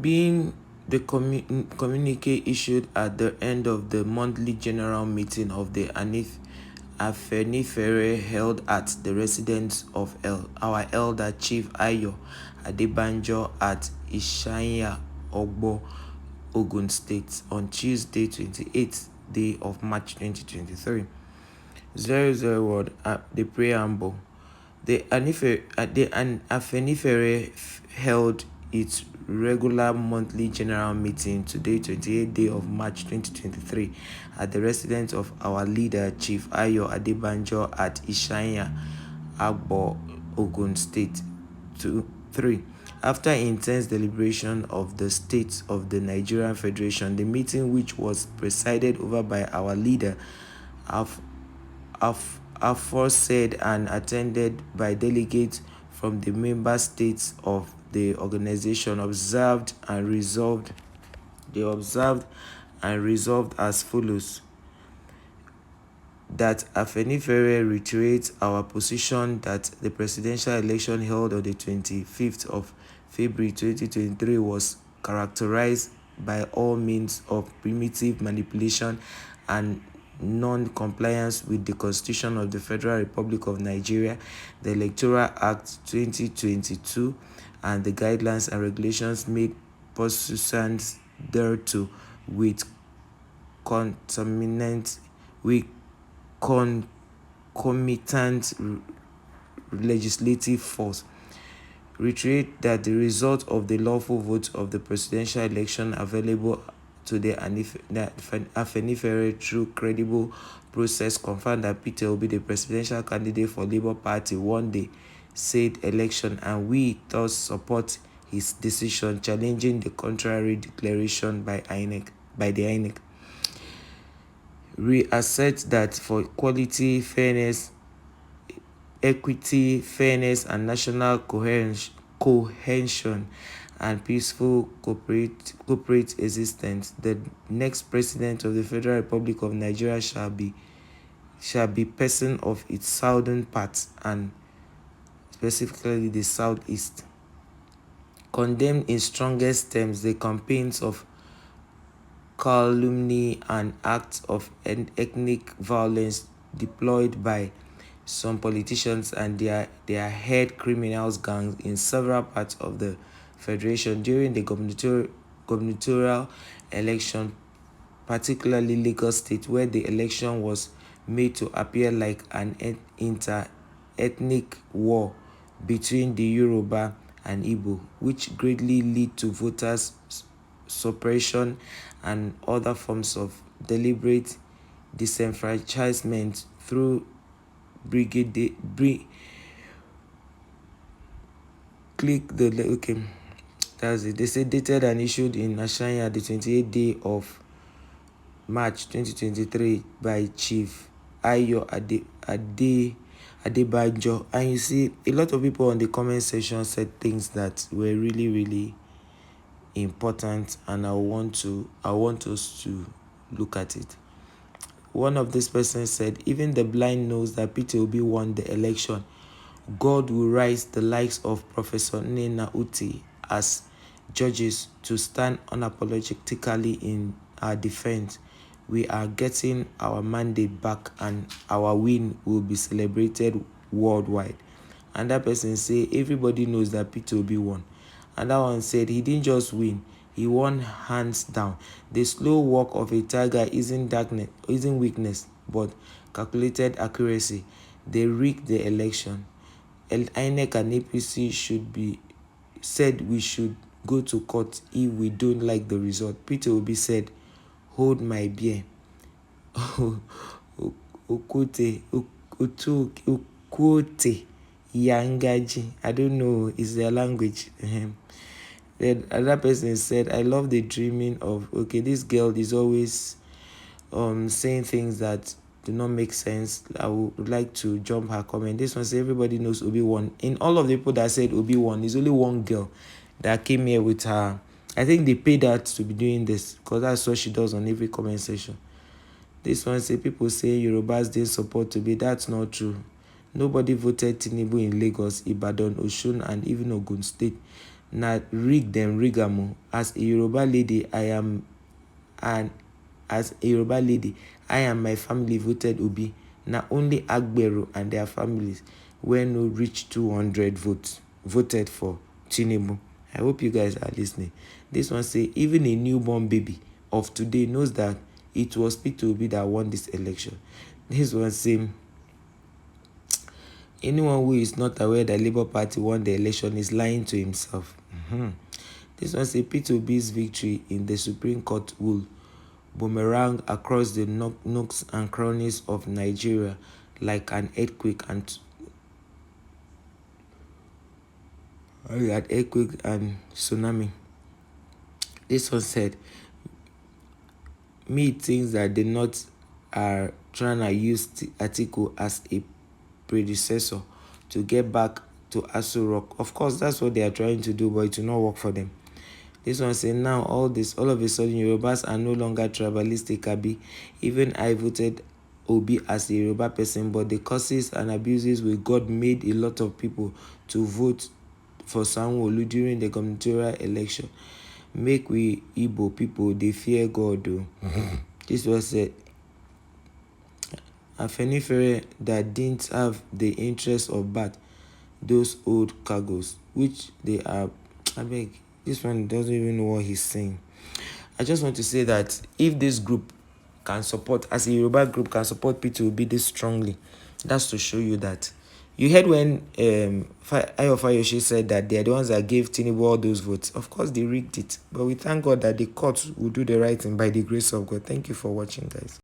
being the communique issued at the end of the monthly general meeting of the Afenifere held at the residence of our elder Chief Ayo Adebanjo at Ishaya Ogbo, Ogun State on Tuesday, 28th day of March 2023. 00 the preamble. The Afenifere held its regular monthly general meeting today, 28th day of March 2023, at the residence of our leader, Chief Ayo Adebanjo at Ishaya, Agbo, Ogun State. 3. After intense deliberation of the states of the Nigerian Federation, the meeting, which was presided over by our leader, aforesaid and attended by delegates from the member states of the organization, observed and resolved as follows: that Afenifere reiterates our position that the presidential election held on the 25th of February 2023 was characterized by all means of primitive manipulation and non-compliance with the Constitution of the Federal Republic of Nigeria, the Electoral Act 2022, and the guidelines and regulations made pursuant thereto with concomitant legislative force. Reiterate that the result of the lawful vote of the presidential election available to the Afenifere through credible process confirmed that Peter will be the presidential candidate for Labour Party won the said election, and we thus support his decision challenging the contrary declaration by the INEC. Reassert that for equality, fairness, equity, fairness, and national cohesion and peaceful corporate existence, the next president of the Federal Republic of Nigeria shall be person of its southern parts, and specifically the southeast. Condemned in strongest terms the campaigns of calumny and acts of ethnic violence deployed by some politicians and their head criminals gangs in several parts of the Federation during the gubernatorial election, particularly Lagos State, where the election was made to appear like an inter-ethnic war between the Yoruba and Igbo, which greatly lead to voters' suppression and other forms of deliberate disenfranchisement through that's it. They say dated and issued in Ashanya the 28th day of March 2023 by Chief Ayo Adebanjo. And you see, a lot of people on the comment section said things that were really, really important, and I want us to look at it. One of these persons said, even the blind knows that Peter Obi won the election. God will rise the likes of Professor Nena Uti as judges to stand unapologetically in our defense. We are getting our mandate back, and our win will be celebrated worldwide. And that person say, everybody knows that Peter Obi won. And that one said, he didn't just win, he won hands down. The slow walk of a tiger isn't weakness, but calculated accuracy. They rigged the election. INEC and APC said we should go to court if we don't like the result. Peter Obi said, hold my beer. Okote Yangaji. I don't know, is their language. Then another person said, I love the dreaming of, this girl is always saying things that do not make sense. I would like to jump her comment. This one says, everybody knows Obi won. In all of the people that said Obi won, there's only one girl that came here with her. I think they paid her to be doing this, because that's what she does on every comment section. This one says, people say Yorubas didn't support Obi. That's not true. Nobody voted Tinubu in Lagos, Ibadan, Osun, and even Ogun State. na rig dem rig am o. As a Yoruba lady, and as a Yoruba lady, I and my family voted Obi. Na only Agbero and their families wey no reach 200 votes voted for Tinubu. I hope you guys are listening. This one say even a newborn baby of today knows that it was Peter Obi that won this election. This one say anyone who is not aware that Labour Party won the election is lying to himself. This one say Peter Obi's victory in the Supreme Court will boomerang across the nooks and crannies of Nigeria like an earthquake and tsunami. This one said, me thinks that the North are trying to use Atiku as a predecessor to get back to Aso Rock. Of course, that's what they are trying to do, but it will not work for them. This one say now all of a sudden Yorubas are no longer tribalistic, Abi. Even I voted Obi as a Yoruba person, but the curses and abuses with God made a lot of people to vote for Sanwo-Olu during the gubernatorial election. Make we Igbo people they fear God though. This was said Afenifere that didn't have the interest of bat those old cargoes, which they are. I beg, this one doesn't even know what he's saying. I just want to say that if this group can support, as a Yoruba group can support P2B this strongly, that's to show you that. You heard when Ayo Fayoshi said that they are the ones that gave Tinubu all those votes. Of course, they rigged it. But we thank God that the court will do the right thing by the grace of God. Thank you for watching, guys.